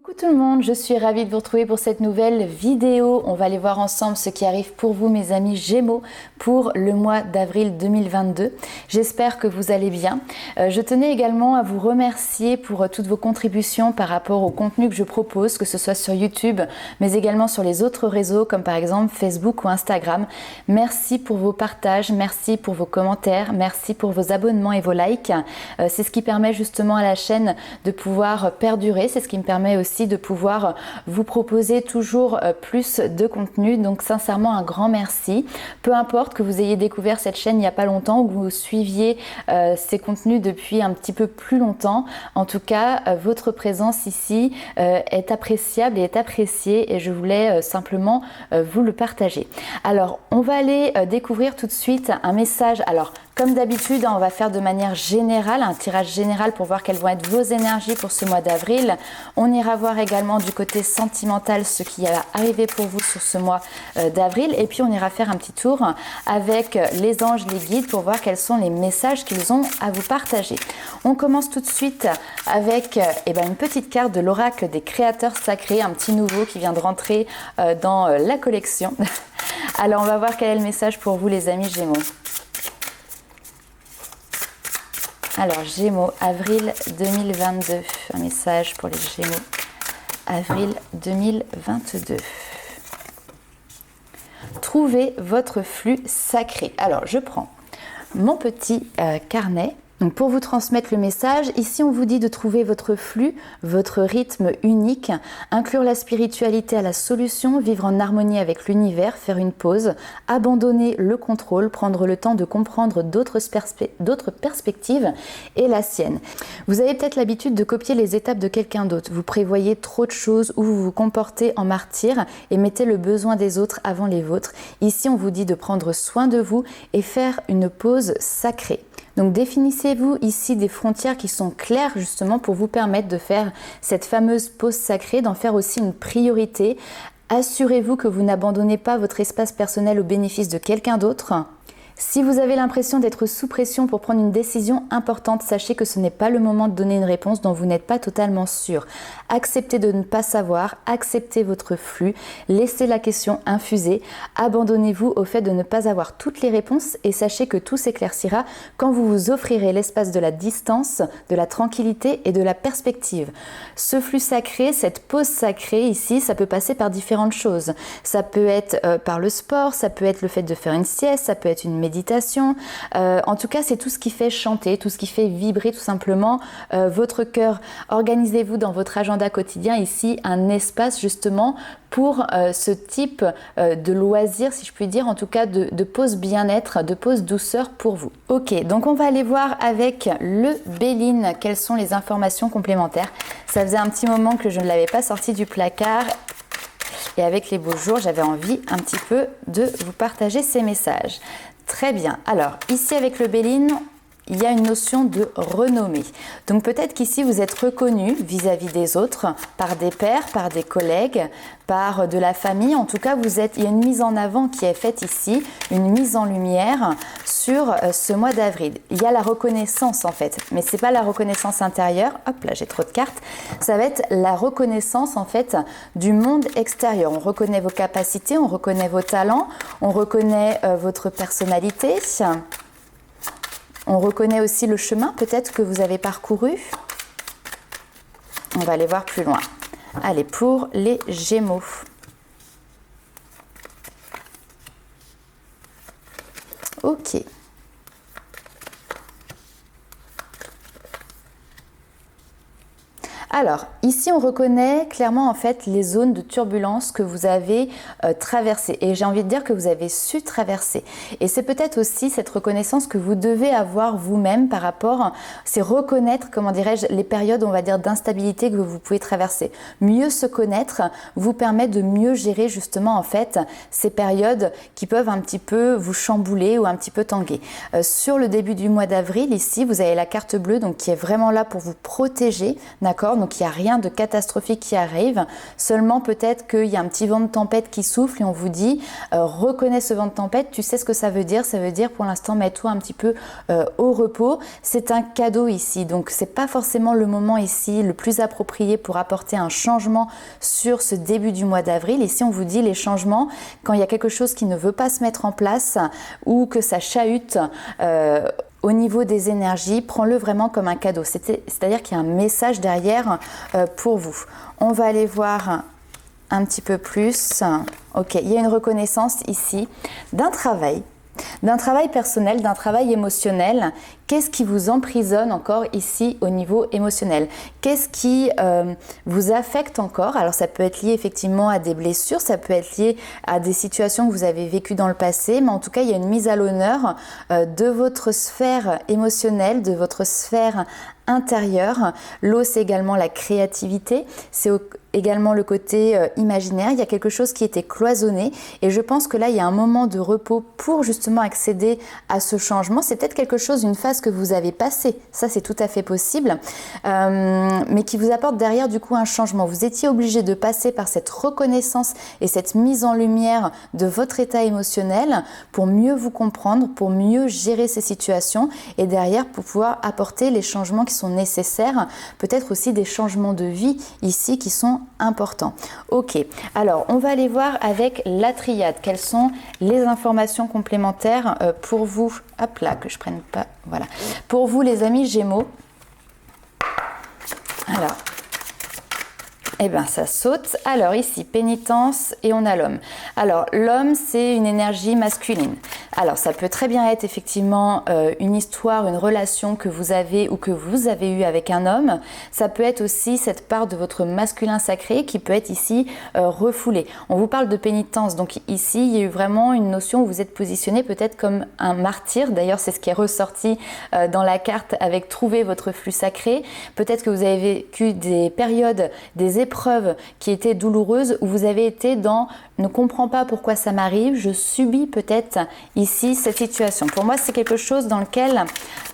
Coucou tout le monde, je suis ravie de vous retrouver pour cette nouvelle vidéo. On va aller voir ensemble ce qui arrive pour vous mes amis Gémeaux pour le mois d'avril 2022. J'espère que vous allez bien. Je tenais également à vous remercier pour toutes vos contributions par rapport au contenu que je propose, que ce soit sur YouTube, mais également sur les autres réseaux comme par exemple Facebook ou Instagram. Merci pour vos partages, merci pour vos commentaires, merci pour vos abonnements et vos likes. C'est ce qui permet justement à la chaîne de pouvoir perdurer, c'est ce qui me permet aussi de pouvoir vous proposer toujours plus de contenu. Donc sincèrement un grand merci. Peu importe que vous ayez découvert cette chaîne il n'y a pas longtemps ou que vous suiviez ces contenus depuis un petit peu plus longtemps. En tout cas, votre présence ici est appréciable et est appréciée et je voulais simplement vous le partager. Alors, on va aller découvrir tout de suite un message. Alors, comme d'habitude, on va faire de manière générale, un tirage général pour voir quelles vont être vos énergies pour ce mois d'avril. On ira voir également du côté sentimental ce qui va arriver pour vous sur ce mois d'avril. Et puis, on ira faire un petit tour avec les anges, les guides pour voir quels sont les messages qu'ils ont à vous partager. On commence tout de suite avec une petite carte de l'oracle des créateurs sacrés, un petit nouveau qui vient de rentrer dans la collection. Alors, on va voir quel est le message pour vous les amis Gémeaux. Alors, Gémeaux, avril 2022. Un message pour les Gémeaux. Avril 2022. Trouvez votre flux sacré. Alors, je prends mon petit carnet. Donc pour vous transmettre le message, ici on vous dit de trouver votre flux, votre rythme unique, inclure la spiritualité à la solution, vivre en harmonie avec l'univers, faire une pause, abandonner le contrôle, prendre le temps de comprendre d'autres perspectives et la sienne. Vous avez peut-être l'habitude de copier les étapes de quelqu'un d'autre. Vous prévoyez trop de choses ou vous vous comportez en martyr et mettez le besoin des autres avant les vôtres. Ici on vous dit de prendre soin de vous et faire une pause sacrée. Donc définissez-vous ici des frontières qui sont claires justement pour vous permettre de faire cette fameuse pause sacrée, d'en faire aussi une priorité. Assurez-vous que vous n'abandonnez pas votre espace personnel au bénéfice de quelqu'un d'autre. Si vous avez l'impression d'être sous pression pour prendre une décision importante, sachez que ce n'est pas le moment de donner une réponse dont vous n'êtes pas totalement sûr. Acceptez de ne pas savoir, acceptez votre flux, laissez la question infuser, abandonnez-vous au fait de ne pas avoir toutes les réponses et sachez que tout s'éclaircira quand vous vous offrirez l'espace de la distance, de la tranquillité et de la perspective. Ce flux sacré, cette pause sacrée ici, ça peut passer par différentes choses. Ça peut être par le sport, ça peut être le fait de faire une sieste, ça peut être une méditation. En tout cas, c'est tout ce qui fait chanter, tout ce qui fait vibrer tout simplement votre cœur. Organisez-vous dans votre agenda quotidien ici un espace justement pour ce type de loisir, si je puis dire, en tout cas de pause bien-être, de pause douceur pour vous. Ok, donc on va aller voir avec le Béline quelles sont les informations complémentaires. Ça faisait un petit moment que je ne l'avais pas sorti du placard. Et avec les beaux jours, j'avais envie un petit peu de vous partager ces messages. Très bien. Alors, ici avec le Béline, il y a une notion de renommée. Donc peut-être qu'ici vous êtes reconnu vis-à-vis des autres, par des pairs, par des collègues, par de la famille. En tout cas, il y a une mise en avant qui est faite ici, une mise en lumière sur ce mois d'avril. Il y a la reconnaissance en fait, mais c'est pas la reconnaissance intérieure. Hop là, j'ai trop de cartes. Ça va être la reconnaissance en fait du monde extérieur. On reconnaît vos capacités, on reconnaît vos talents, on reconnaît votre personnalité. On reconnaît aussi le chemin peut-être que vous avez parcouru. On va aller voir plus loin. Allez, pour les Gémeaux. Ok. Alors, ici on reconnaît clairement en fait les zones de turbulence que vous avez traversées et j'ai envie de dire que vous avez su traverser. Et c'est peut-être aussi cette reconnaissance que vous devez avoir vous-même par rapport, c'est reconnaître, comment dirais-je, les périodes, on va dire, d'instabilité que vous pouvez traverser. Mieux se connaître vous permet de mieux gérer justement en fait ces périodes qui peuvent un petit peu vous chambouler ou un petit peu tanguer. Sur le début du mois d'avril, ici, vous avez la carte bleue donc qui est vraiment là pour vous protéger, d'accord ? donc il n'y a rien de catastrophique qui arrive, seulement peut-être qu'il y a un petit vent de tempête qui souffle et on vous dit reconnais ce vent de tempête, tu sais ce que ça veut dire pour l'instant mets-toi un petit peu au repos. C'est un cadeau ici, donc c'est pas forcément le moment ici le plus approprié pour apporter un changement sur ce début du mois d'avril. Ici on vous dit les changements, quand il y a quelque chose qui ne veut pas se mettre en place ou que ça chahute au niveau des énergies, prends-le vraiment comme un cadeau. C'est-à-dire qu'il y a un message derrière pour vous. On va aller voir un petit peu plus. Ok, il y a une reconnaissance ici d'un travail personnel, d'un travail émotionnel. Qu'est-ce qui vous emprisonne encore ici au niveau émotionnel? Qu'est-ce qui vous affecte encore? Alors ça peut être lié effectivement à des blessures, ça peut être lié à des situations que vous avez vécues dans le passé, mais en tout cas il y a une mise à l'honneur de votre sphère émotionnelle, de votre sphère intérieure. L'eau, c'est également la créativité, c'est également le côté imaginaire. Il y a quelque chose qui était cloisonné et je pense que là il y a un moment de repos pour justement accéder à ce changement. C'est peut-être quelque chose, une phase que vous avez passée, ça c'est tout à fait possible, mais qui vous apporte derrière du coup un changement. Vous étiez obligé de passer par cette reconnaissance et cette mise en lumière de votre état émotionnel pour mieux vous comprendre, pour mieux gérer ces situations et derrière pour pouvoir apporter les changements qui sont nécessaires, peut-être aussi des changements de vie ici qui sont importants. Ok, alors on va aller voir avec la triade, quelles sont les informations complémentaires pour vous. Hop là, que je prenne pas, voilà. Pour vous les amis Gémeaux, alors, eh bien ça saute. Alors ici, pénitence et on a l'homme. Alors l'homme, c'est une énergie masculine. Alors ça peut très bien être effectivement une histoire, une relation que vous avez ou que vous avez eue avec un homme. Ça peut être aussi cette part de votre masculin sacré qui peut être ici refoulée. On vous parle de pénitence, donc ici il y a eu vraiment une notion où vous êtes positionné peut-être comme un martyr. D'ailleurs c'est ce qui est ressorti dans la carte avec trouver votre flux sacré. Peut-être que vous avez vécu des périodes, des épreuves qui étaient douloureuses où vous avez été dans ne comprends pas pourquoi ça m'arrive, je subis peut-être ici cette situation. Pour moi, c'est quelque chose dans lequel,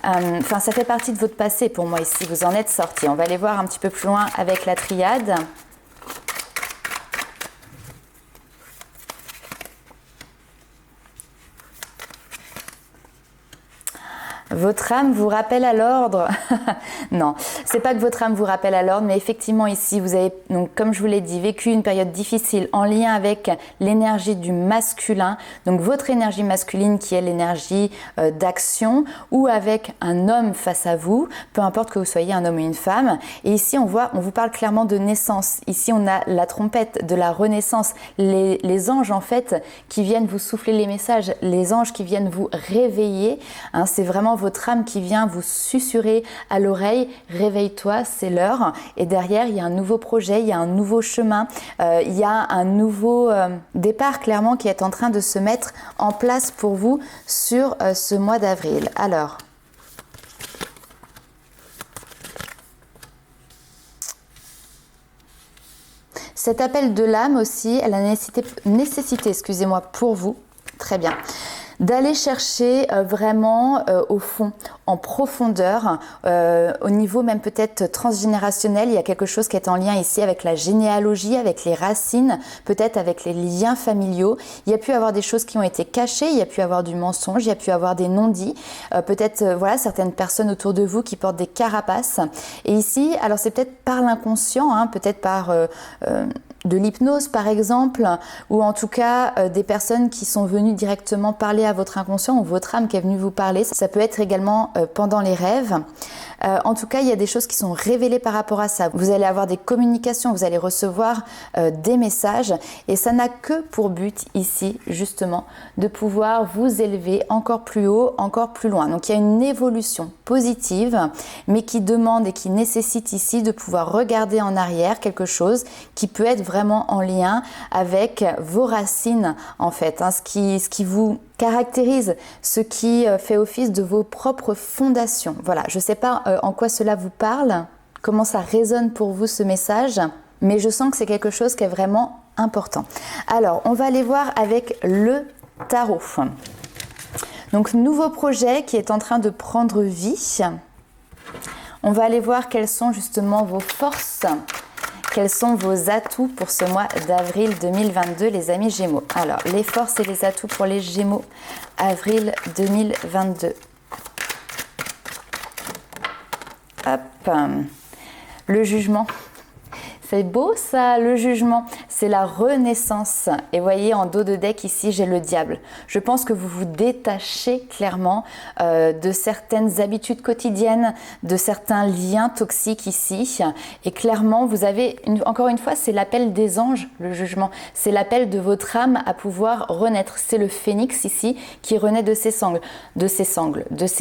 ça fait partie de votre passé pour moi ici, vous en êtes sorti. On va aller voir un petit peu plus loin avec la triade. Votre âme vous rappelle à l'ordre. Non, c'est pas que votre âme vous rappelle à l'ordre, mais effectivement ici, vous avez, donc, comme je vous l'ai dit, vécu une période difficile en lien avec l'énergie du masculin, donc votre énergie masculine qui est l'énergie d'action, ou avec un homme face à vous, peu importe que vous soyez un homme ou une femme. Et ici, on vous parle clairement de naissance. Ici, on a la trompette de la renaissance, les anges en fait qui viennent vous souffler les messages, les anges qui viennent vous réveiller. Hein, c'est vraiment votre âme qui vient vous susurrer à l'oreille, réveille-toi, c'est l'heure. Et derrière, il y a un nouveau projet, il y a un nouveau chemin, il y a un nouveau départ clairement qui est en train de se mettre en place pour vous sur ce mois d'avril. Alors, cet appel de l'âme aussi, elle a nécessité, excusez-moi, pour vous, très bien, d'aller chercher vraiment au fond, en profondeur, au niveau même peut-être transgénérationnel. Il y a quelque chose qui est en lien ici avec la généalogie, avec les racines, peut-être avec les liens familiaux. Il y a pu avoir des choses qui ont été cachées, il y a pu avoir du mensonge, il y a pu avoir des non-dits, peut-être voilà certaines personnes autour de vous qui portent des carapaces. Et ici, alors c'est peut-être par l'inconscient, hein, peut-être par de l'hypnose par exemple, ou en tout cas des personnes qui sont venues directement parler à votre inconscient ou votre âme qui est venue vous parler. Ça peut être également pendant les rêves. En tout cas, il y a des choses qui sont révélées par rapport à ça. Vous allez avoir des communications, vous allez recevoir des messages et ça n'a que pour but ici, justement, de pouvoir vous élever encore plus haut, encore plus loin. Donc, il y a une évolution positive, mais qui demande et qui nécessite ici de pouvoir regarder en arrière quelque chose qui peut être vraiment en lien avec vos racines, en fait, hein, ce qui vous caractérise, ce qui fait office de vos propres fondations. Voilà, je ne sais pas en quoi cela vous parle, comment ça résonne pour vous ce message, mais je sens que c'est quelque chose qui est vraiment important. Alors, on va aller voir avec le tarot. Donc, nouveau projet qui est en train de prendre vie. On va aller voir quelles sont justement vos forces, quels sont vos atouts pour ce mois d'avril 2022, les amis Gémeaux. Alors, les forces et les atouts pour les Gémeaux, avril 2022. Hop, le jugement. C'est beau ça, le jugement, c'est la renaissance. Et voyez, en dos de deck ici, j'ai le diable. Je pense que vous vous détachez clairement de certaines habitudes quotidiennes, de certains liens toxiques ici. Et clairement, vous avez, encore une fois, c'est l'appel des anges, le jugement. C'est l'appel de votre âme à pouvoir renaître. C'est le phénix ici qui renaît de ses sangles, de ses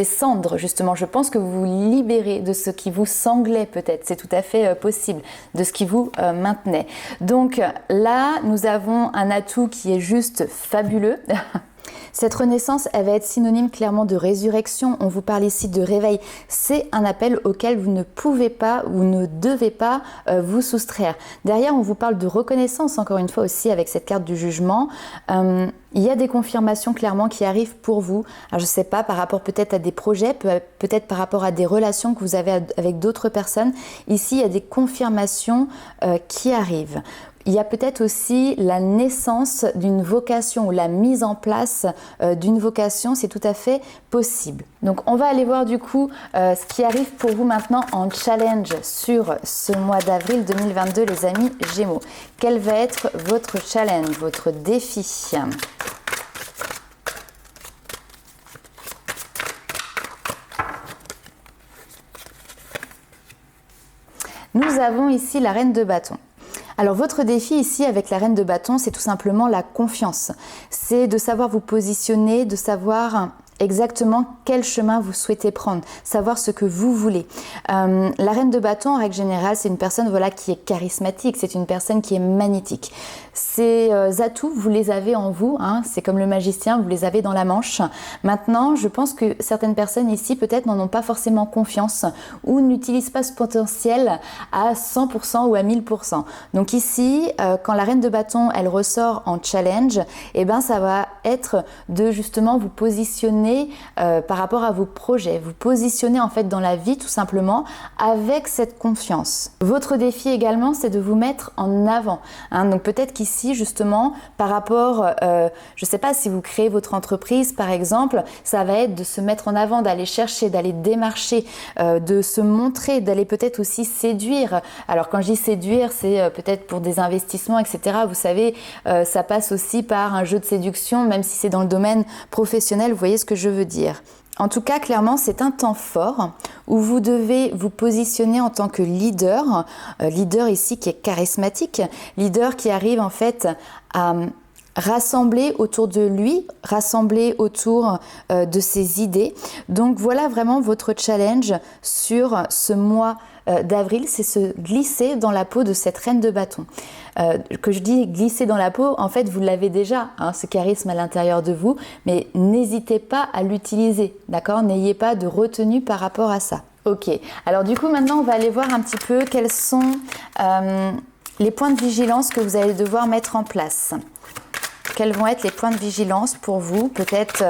cendres justement. Je pense que vous vous libérez de ce qui vous sanglait peut-être. C'est tout à fait possible, de ce qui vous maintenait. Donc là, nous avons un atout qui est juste fabuleux. Cette renaissance, elle va être synonyme clairement de résurrection. On vous parle ici de réveil. C'est un appel auquel vous ne pouvez pas ou ne devez pas vous soustraire. Derrière, on vous parle de reconnaissance, encore une fois aussi, avec cette carte du jugement. Il y a des confirmations clairement qui arrivent pour vous. Alors, je ne sais pas, par rapport peut-être à des projets, peut-être par rapport à des relations que vous avez avec d'autres personnes. Ici, il y a des confirmations qui arrivent. Il y a peut-être aussi la naissance d'une vocation ou la mise en place d'une vocation, c'est tout à fait possible. Donc on va aller voir du coup ce qui arrive pour vous maintenant en challenge sur ce mois d'avril 2022 les amis Gémeaux. Quel va être votre challenge, votre défi ? Nous avons ici la reine de bâton. Alors votre défi ici avec la reine de bâton, c'est tout simplement la confiance. C'est de savoir vous positionner, de savoir exactement quel chemin vous souhaitez prendre, savoir ce que vous voulez. La reine de bâton, en règle générale, c'est une personne qui est charismatique, c'est une personne qui est magnétique. Ces atouts, vous les avez en vous, hein, c'est comme le magicien, vous les avez dans la manche. Maintenant, je pense que certaines personnes ici, peut-être, n'en ont pas forcément confiance ou n'utilisent pas ce potentiel à 100% ou à 1000%. Donc ici, quand la reine de bâton, elle ressort en challenge, eh ben, ça va être de justement vous positionner par rapport à vos projets, vous positionner en fait dans la vie tout simplement avec cette confiance. Votre défi également, c'est de vous mettre en avant. Hein. Donc peut-être qu'ici justement, par rapport, je ne sais pas si vous créez votre entreprise par exemple, ça va être de se mettre en avant, d'aller chercher, d'aller démarcher, de se montrer, d'aller peut-être aussi séduire. Alors quand je dis séduire, c'est peut-être pour des investissements, etc. Vous savez, ça passe aussi par un jeu de séduction, même si c'est dans le domaine professionnel, vous voyez ce que je veux dire. En tout cas, clairement, c'est un temps fort où vous devez vous positionner en tant que leader, leader ici qui est charismatique, leader qui arrive en fait à rassembler autour de lui, rassembler autour de ses idées. Donc voilà vraiment votre challenge sur ce mois d'avril, c'est se glisser dans la peau de cette reine de bâton. Que je dis glisser dans la peau, en fait vous l'avez déjà, hein, ce charisme à l'intérieur de vous, mais n'hésitez pas à l'utiliser, d'accord ? N'ayez pas de retenue par rapport à ça. Ok, alors du coup maintenant on va aller voir un petit peu quels sont les points de vigilance que vous allez devoir mettre en place. Quels vont être les points de vigilance pour vous ? Peut-être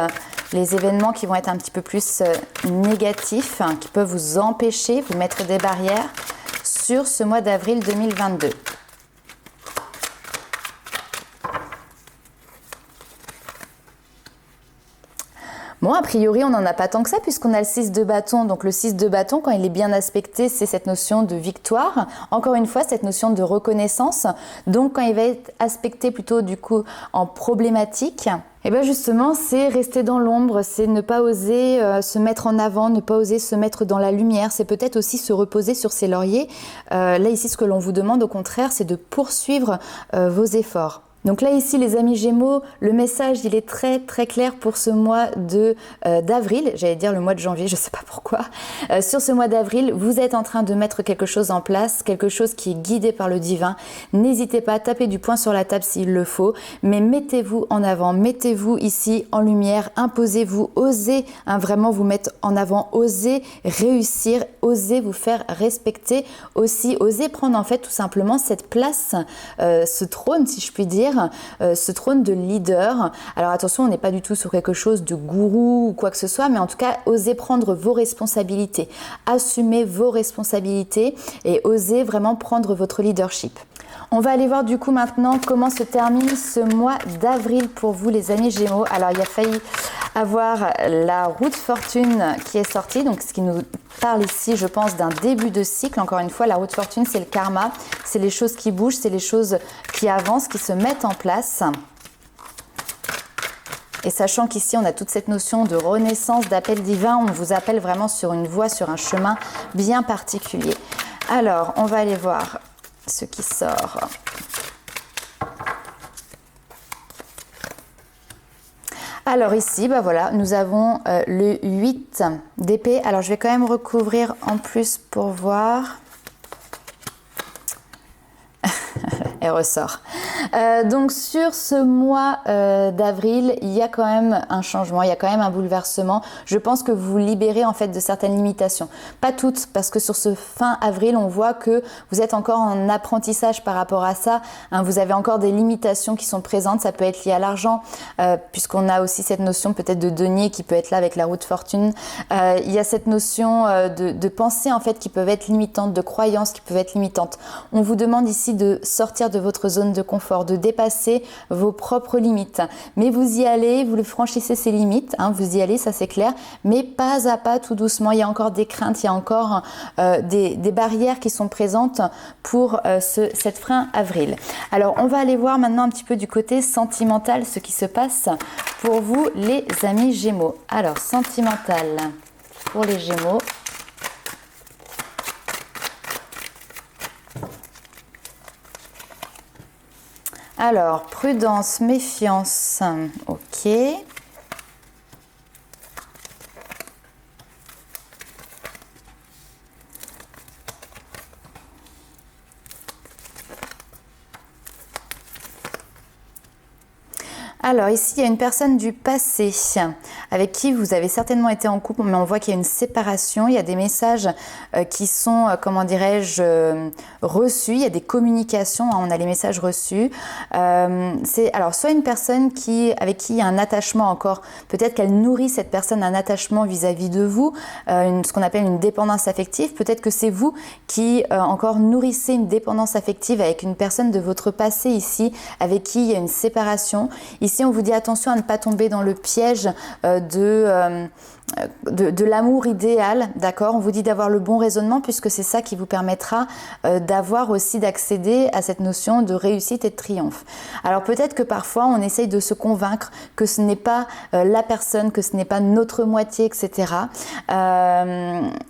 les événements qui vont être un petit peu plus négatifs, hein, qui peuvent vous empêcher, vous mettre des barrières sur ce mois d'avril 2022. Bon, a priori, on n'en a pas tant que ça puisqu'on a le 6 de bâton. Donc le 6 de bâton, quand il est bien aspecté, c'est cette notion de victoire. Encore une fois, cette notion de reconnaissance. Donc quand il va être aspecté plutôt du coup en problématique, et bien justement, c'est rester dans l'ombre, c'est ne pas oser se mettre en avant, ne pas oser se mettre dans la lumière. C'est peut-être aussi se reposer sur ses lauriers. Là ici, ce que l'on vous demande au contraire, c'est de poursuivre vos efforts. Donc là ici les amis Gémeaux, le message il est très très clair pour ce mois d'avril, j'allais dire le mois de janvier, je ne sais pas pourquoi. Sur ce mois d'avril, vous êtes en train de mettre quelque chose en place, quelque chose qui est guidé par le divin. N'hésitez pas à taper du poing sur la table s'il le faut, mais mettez-vous en avant, mettez-vous ici en lumière, imposez-vous, osez vraiment vous mettre en avant, osez réussir, osez vous faire respecter aussi, osez prendre en fait tout simplement cette place, ce trône si je puis dire, remplir ce trône de leader. Alors attention, on n'est pas du tout sur quelque chose de gourou ou quoi que ce soit, mais en tout cas, osez prendre vos responsabilités, assumez vos responsabilités et osez vraiment prendre votre leadership. On va aller voir du coup maintenant comment se termine ce mois d'avril pour vous les amis Gémeaux. Alors il a failli avoir la roue de fortune qui est sortie, donc ce qui nous parle ici je pense d'un début de cycle. Encore une fois, la roue de fortune c'est le karma, c'est les choses qui bougent, c'est les choses qui avancent, qui se mettent en place. Et sachant qu'ici on a toute cette notion de renaissance, d'appel divin, on vous appelle vraiment sur une voie, sur un chemin bien particulier. Alors on va aller voir ce qui sort. Alors ici, bah voilà, nous avons le 8 d'épée. Alors je vais quand même recouvrir en plus pour voir. Elle ressort. Donc sur ce mois d'avril, il y a quand même un changement, il y a quand même un bouleversement. Je pense que vous vous libérez en fait de certaines limitations. Pas toutes, parce que sur ce fin avril, on voit que vous êtes encore en apprentissage par rapport à ça. Hein, vous avez encore des limitations qui sont présentes. Ça peut être lié à l'argent, puisqu'on a aussi cette notion peut-être de denier qui peut être là avec la roue de fortune. Il y a cette notion de pensée en fait qui peuvent être limitantes, de croyances qui peuvent être limitantes. On vous demande ici de sortir de votre zone de confort, de dépasser vos propres limites. Mais vous y allez, vous le franchissez ces limites, hein, vous y allez, ça c'est clair, mais pas à pas, tout doucement. Il y a encore des craintes, il y a encore des barrières qui sont présentes pour cette fin avril. Alors, on va aller voir maintenant un petit peu du côté sentimental ce qui se passe pour vous les amis Gémeaux. Alors, sentimental pour les Gémeaux. Alors, prudence, méfiance, ok. Alors ici, il y a une personne du passé avec qui vous avez certainement été en couple, mais on voit qu'il y a une séparation. Il y a des messages qui sont, comment dirais-je, reçus. Il y a des communications, hein, on a les messages reçus. C'est alors soit une personne avec qui il y a un attachement encore. Peut-être qu'elle nourrit cette personne un attachement vis-à-vis de vous, ce qu'on appelle une dépendance affective. Peut-être que c'est vous qui encore nourrissez une dépendance affective avec une personne de votre passé ici, avec qui il y a une séparation. Ici, on vous dit attention à ne pas tomber dans le piège de l'amour idéal, d'accord? On vous dit d'avoir le bon raisonnement puisque c'est ça qui vous permettra d'accéder à cette notion de réussite et de triomphe. Alors peut-être que parfois on essaye de se convaincre que ce n'est pas la personne, que ce n'est pas notre moitié, etc.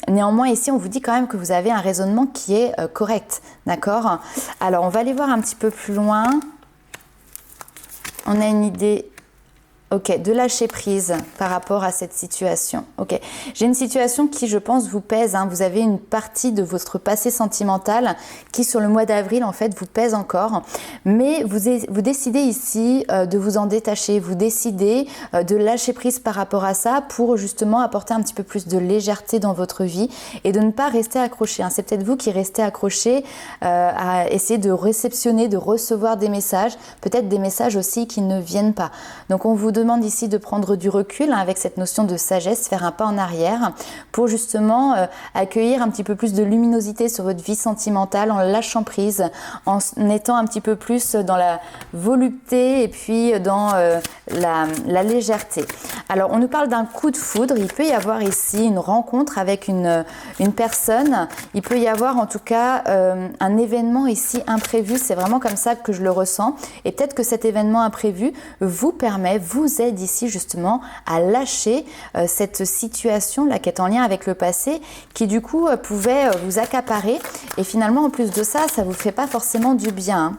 Néanmoins ici on vous dit quand même que vous avez un raisonnement qui est correct, d'accord? Alors on va aller voir un petit peu plus loin. On a une idée, ok, de lâcher prise par rapport à cette situation. Ok, j'ai une situation qui, je pense, vous pèse. Hein. Vous avez une partie de votre passé sentimental qui, sur le mois d'avril, en fait, vous pèse encore. Mais vous décidez ici de vous en détacher. Vous décidez de lâcher prise par rapport à ça pour justement apporter un petit peu plus de légèreté dans votre vie et de ne pas rester accroché. Hein. C'est peut-être vous qui restez accroché à essayer de réceptionner, de recevoir des messages, peut-être des messages aussi qui ne viennent pas. Donc, on vous demande ici de prendre du recul, hein, avec cette notion de sagesse, faire un pas en arrière pour justement accueillir un petit peu plus de luminosité sur votre vie sentimentale en lâchant prise, en étant un petit peu plus dans la volupté et puis dans la légèreté. Alors on nous parle d'un coup de foudre, il peut y avoir ici une rencontre avec une personne, il peut y avoir en tout cas un événement ici imprévu, c'est vraiment comme ça que je le ressens et peut-être que cet événement imprévu vous aide ici justement à lâcher cette situation là qui est en lien avec le passé qui du coup pouvait vous accaparer et finalement en plus de ça, ça vous fait pas forcément du bien. Hein.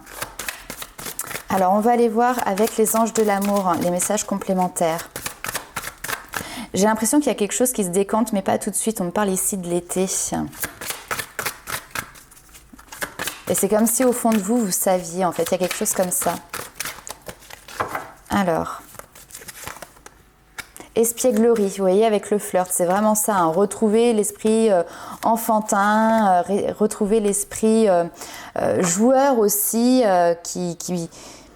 Alors on va aller voir avec les anges de l'amour, les messages complémentaires. J'ai l'impression qu'il y a quelque chose qui se décante mais pas tout de suite, on me parle ici de l'été. Et c'est comme si au fond de vous, vous saviez en fait, il y a quelque chose comme ça. Alors... espièglerie, vous voyez, avec le flirt, c'est vraiment ça, hein, retrouver l'esprit enfantin, retrouver l'esprit joueur aussi, qui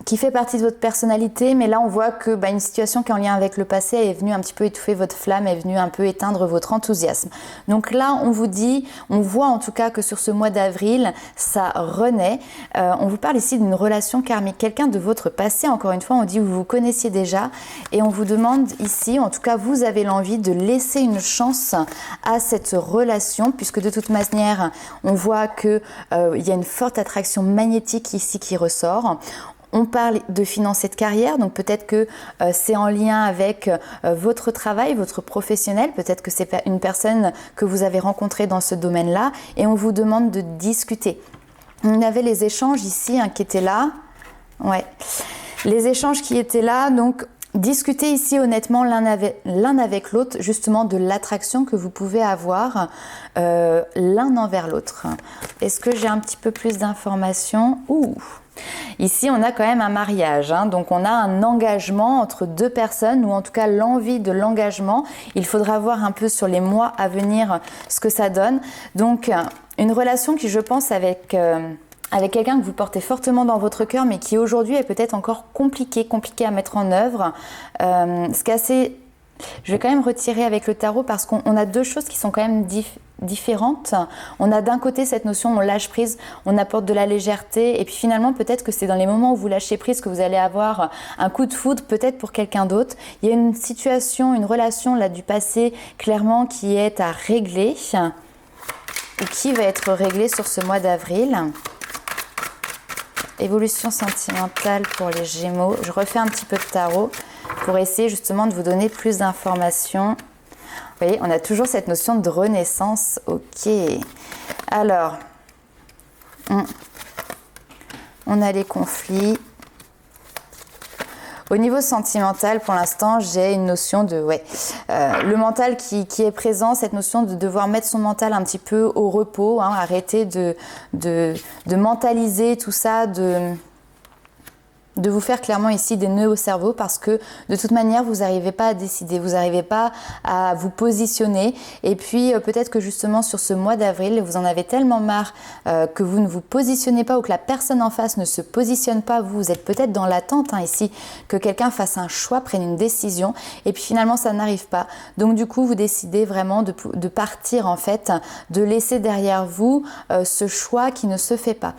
qui fait partie de votre personnalité, mais là on voit que une situation qui est en lien avec le passé est venue un petit peu étouffer votre flamme, est venue un peu éteindre votre enthousiasme. Donc là on vous dit, on voit en tout cas que sur ce mois d'avril, ça renaît. On vous parle ici d'une relation karmique, quelqu'un de votre passé, encore une fois on dit que vous vous connaissiez déjà, et on vous demande ici, en tout cas vous avez l'envie de laisser une chance à cette relation, puisque de toute manière on voit que il y a une forte attraction magnétique ici qui ressort. On parle de finances et de carrière, donc peut-être que c'est en lien avec votre travail, votre professionnel, peut-être que c'est une personne que vous avez rencontrée dans ce domaine-là, et on vous demande de discuter. On avait les échanges ici qui étaient là, ouais, les échanges qui étaient là, donc discutez ici honnêtement l'un avec l'autre, justement de l'attraction que vous pouvez avoir l'un envers l'autre. Est-ce que j'ai un petit peu plus d'informations? Ici, on a quand même un mariage, donc on a un engagement entre deux personnes, ou en tout cas l'envie de l'engagement. Il faudra voir un peu sur les mois à venir ce que ça donne. Donc, une relation qui, je pense, avec quelqu'un que vous portez fortement dans votre cœur, mais qui aujourd'hui est peut-être encore compliqué à mettre en œuvre. Ce qui est assez... Je vais quand même retirer avec le tarot parce qu'on a deux choses qui sont quand même différentes. On a d'un côté cette notion, on lâche prise, on apporte de la légèreté, et puis finalement peut-être que c'est dans les moments où vous lâchez prise que vous allez avoir un coup de foudre, peut-être pour quelqu'un d'autre. Il y a une situation, une relation là du passé clairement qui est à régler, ou qui va être réglée sur ce mois d'avril. Évolution sentimentale pour les Gémeaux. Je refais un petit peu de tarot pour essayer justement de vous donner plus d'informations. Vous voyez, on a toujours cette notion de renaissance. Ok. Alors, on a les conflits. Au niveau sentimental, pour l'instant, j'ai une notion de... le mental qui est présent, cette notion de devoir mettre son mental un petit peu au repos, arrêter de mentaliser tout ça, de vous faire clairement ici des nœuds au cerveau, parce que de toute manière vous n'arrivez pas à décider, vous n'arrivez pas à vous positionner, et puis peut-être que justement sur ce mois d'avril vous en avez tellement marre que vous ne vous positionnez pas, ou que la personne en face ne se positionne pas. Vous êtes peut-être dans l'attente ici que quelqu'un fasse un choix, prenne une décision, et puis finalement ça n'arrive pas. Donc du coup vous décidez vraiment de partir en fait, de laisser derrière vous ce choix qui ne se fait pas.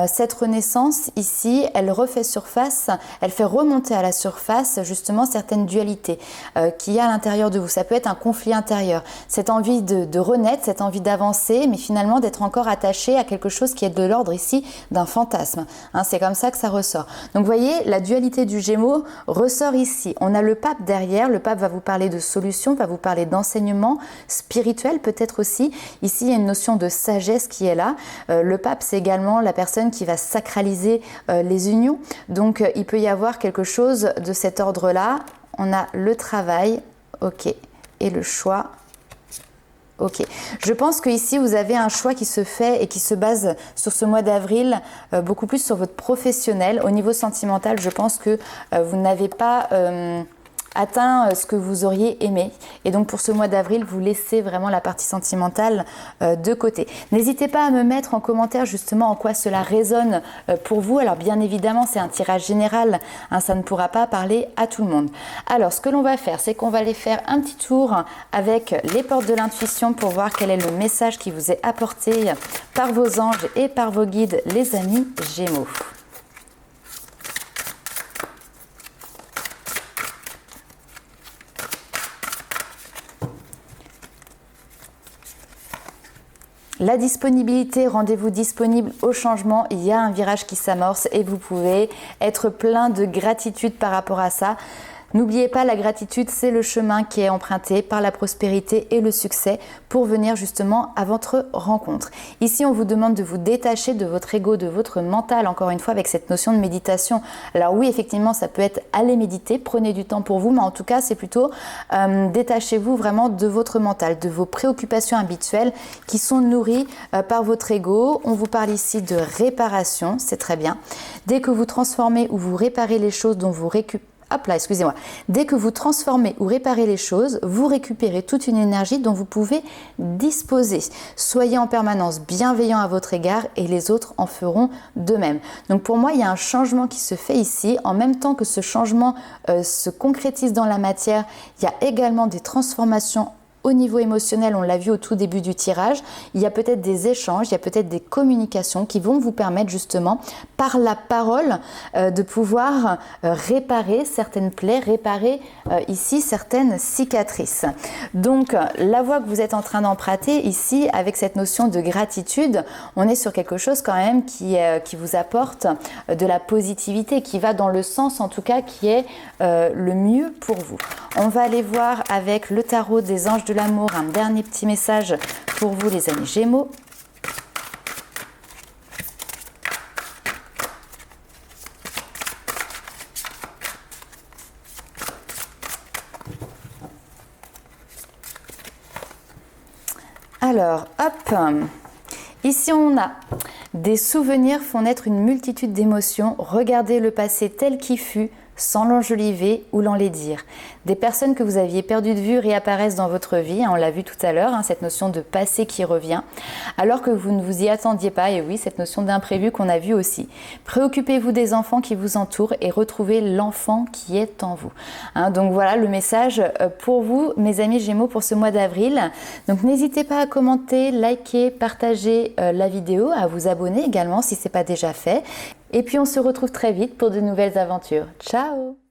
Cette renaissance ici, elle refait surface, elle fait remonter à la surface justement certaines dualités qu'il y a à l'intérieur de vous. Ça peut être un conflit intérieur, cette envie de renaître, cette envie d'avancer, mais finalement d'être encore attaché à quelque chose qui est de l'ordre ici d'un fantasme. C'est comme ça que ça ressort. Donc vous voyez, la dualité du Gémeaux ressort ici. On a le pape derrière. Le pape va vous parler de solutions, va vous parler d'enseignement spirituel peut-être aussi. Ici, il y a une notion de sagesse qui est là. Le pape, c'est également la personne qui va sacraliser les unions. Donc, il peut y avoir quelque chose de cet ordre-là. On a le travail, ok, et le choix, ok. Je pense qu'ici, vous avez un choix qui se fait et qui se base sur ce mois d'avril, beaucoup plus sur votre professionnel. Au niveau sentimental, je pense que vous n'avez pas... atteint ce que vous auriez aimé, et donc pour ce mois d'avril vous laissez vraiment la partie sentimentale de côté. N'hésitez pas à me mettre en commentaire justement en quoi cela résonne pour vous. Alors bien évidemment c'est un tirage général, ça ne pourra pas parler à tout le monde. Alors ce que l'on va faire, c'est qu'on va aller faire un petit tour avec les portes de l'intuition pour voir quel est le message qui vous est apporté par vos anges et par vos guides, les amis Gémeaux. La disponibilité, rendez-vous disponible au changement, il y a un virage qui s'amorce et vous pouvez être plein de gratitude par rapport à ça. N'oubliez pas, la gratitude, c'est le chemin qui est emprunté par la prospérité et le succès pour venir justement à votre rencontre. Ici, on vous demande de vous détacher de votre ego, de votre mental, encore une fois, avec cette notion de méditation. Alors oui, effectivement, ça peut être aller méditer, prenez du temps pour vous, mais en tout cas, c'est plutôt détachez-vous vraiment de votre mental, de vos préoccupations habituelles qui sont nourries par votre ego. On vous parle ici de réparation, c'est très bien. Dès que vous transformez ou vous réparez les choses dont vous hop là, excusez-moi. Dès que vous transformez ou réparez les choses, vous récupérez toute une énergie dont vous pouvez disposer. Soyez en permanence bienveillant à votre égard et les autres en feront de même. Donc pour moi, il y a un changement qui se fait ici. En même temps que ce changement se concrétise dans la matière, il y a également des transformations au niveau émotionnel, on l'a vu au tout début du tirage, il y a peut-être des échanges, il y a peut-être des communications qui vont vous permettre justement, par la parole, de pouvoir réparer certaines plaies, réparer ici certaines cicatrices. Donc, la voie que vous êtes en train d'emprunter ici, avec cette notion de gratitude, on est sur quelque chose quand même qui vous apporte de la positivité, qui va dans le sens en tout cas qui est le mieux pour vous. On va aller voir avec le tarot des anges de l'amour, un dernier petit message pour vous les amis Gémeaux. Alors, hop, ici on a des souvenirs font naître une multitude d'émotions. Regardez le passé tel qu'il fut, sans l'enjoliver ou l'enlaidir. Des personnes que vous aviez perdues de vue réapparaissent dans votre vie, on l'a vu tout à l'heure, cette notion de passé qui revient, alors que vous ne vous y attendiez pas, et oui, cette notion d'imprévu qu'on a vu aussi. Préoccupez-vous des enfants qui vous entourent et retrouvez l'enfant qui est en vous. Donc voilà le message pour vous, mes amis Gémeaux, pour ce mois d'avril. Donc n'hésitez pas à commenter, liker, partager la vidéo, à vous abonner également si ce n'est pas déjà fait. Et puis on se retrouve très vite pour de nouvelles aventures. Ciao!